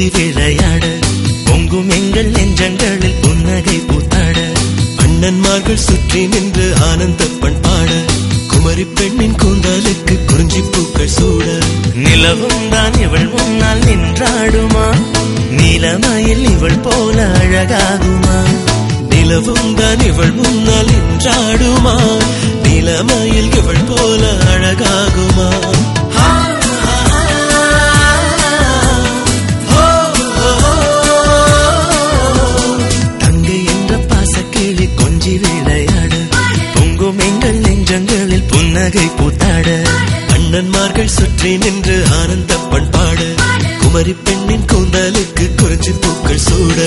கொஞ்சி விளையாட பொங்கும் எங்கள் நெஞ்சங்களில் புன்னகை பூத்தாட அண்ணன்மார்கள் சுற்றி நின்று ஆனந்த பண்பாட குமரி பெண்ணின் கூந்தலுக்கு குறிஞ்சி பூக்கள் சூட நிலவும் தான் இவள் முன்னால் நின்றாடுமா நீலமயில் இவள் போல அழகாகுமா நிலவும் தான் இவள் முன்னால் நின்றாடுமா நீலமயில் இவள் போல அழகாகுமா தங்கை என்ற பாசக்கிளி கொஞ்சி விளையாட பொங்கும் எங்கள் நெஞ்சங்களில் புன்னகை பூத்தாட அண்ணன்மார்கள் சுற்றி நின்று ஆனந்த பண்பாட குமரி பெண்ணின் கூந்தலுக்கு குறிஞ்சி பூக்கள் சூட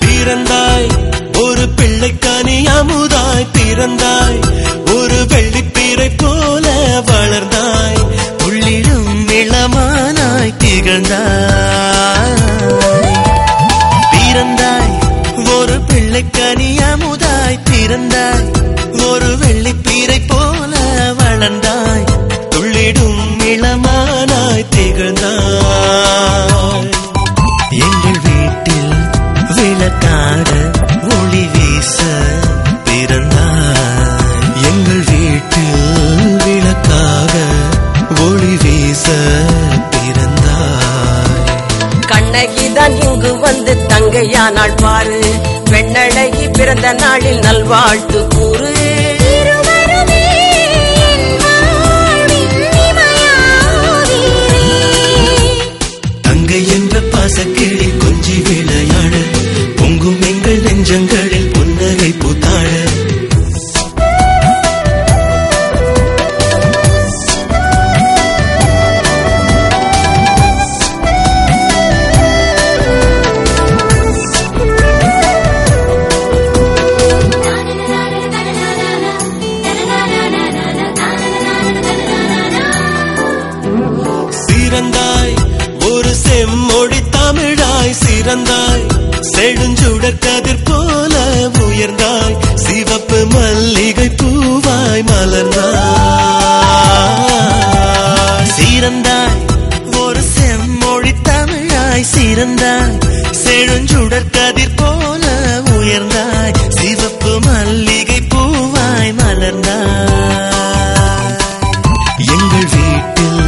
பிறந்தாய் ஒரு பிள்ளைக்கானி அமுதாய் பிறந்தாய் ஒரு வெள்ளிப்பீரை போல வளர்ந்தாய் உள்ளிடும் இளமானாய் திகழ்ந்தாய் பிறந்தாய் ஒரு பிள்ளைக்கானி அமுதாய் பிறந்தாய் ஒரு வெள்ளிப்பீரை போல வளர்ந்தாய் உள்ளிடும் இளமானாய் திகழ்ந்தாய் எங்கள் வீட்டில் விளக்காக ஒளி வீச பிறந்தாய் எங்கள் வீட்டில் விளக்காக ஒளி வீச பிறந்தாய் கண்ணகிதான் இங்கு வந்து தங்கையானாள் பாரு பெண்ணழகி பிறந்த நாளில் நல்வாழ்த்து கூறு தங்கை என்ற பாசக்கிளி கொஞ்சி விளையாட பொங்கும் எங்கள் நெஞ்சங்களில் புன்னகை பூத்தாட சிறந்தாய் ஒரு செம்மொழி தமிழாய் சிறந்தாய் செழுஞ்சுடர் கதிர் போல உயர்ந்தாய் சிவப்பு மல்லிகை பூவாய் மலர்ந்தாய் சிறந்தாய் ஒரு செம்மொழி தமிழாய் சிறந்தாய் செழுஞ்சுடர் கதிர் போல உயர்ந்தாய் சிவப்பு மல்லிகை பூவாய் மலர்ந்தாய் எங்கள் வீட்டில்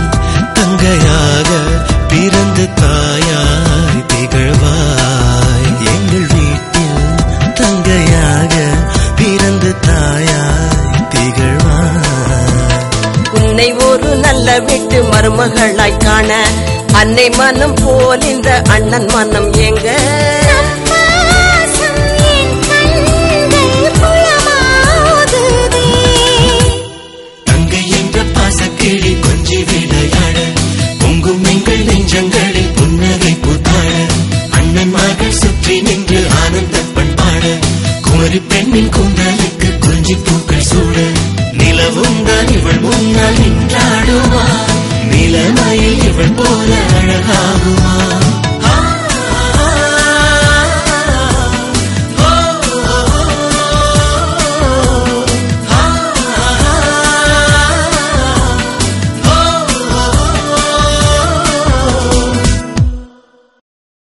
தங்கையாக பிறந்து தாயாய் திகழ்வாய் எங்கள் வீட்டில் தங்கையாக பிறந்து தாயாய் திகழ்வாய் உன்னை ஒரு நல்ல வீட்டு மருமகளாய் காண அன்னை மனம் போல் இந்த அண்ணன் மனம் எங்க தங்கை என்ற பாசக்கிளி கொஞ்சி விளையாட பொங்கும் எங்கள் நெஞ்சங்களில் புன்னகை பூத்தாட அண்ணன்மார்கள் சுற்றி நின்று ஆனந்த பண்பாட குமரி பெண்ணின் கூந்தலுக்கு குறிஞ்சி பூக்கள் சூட நிலவும் தான் இவள் முன்னால் நின்றாடுமா நிலமயில் இவள் போல அழகாகுமா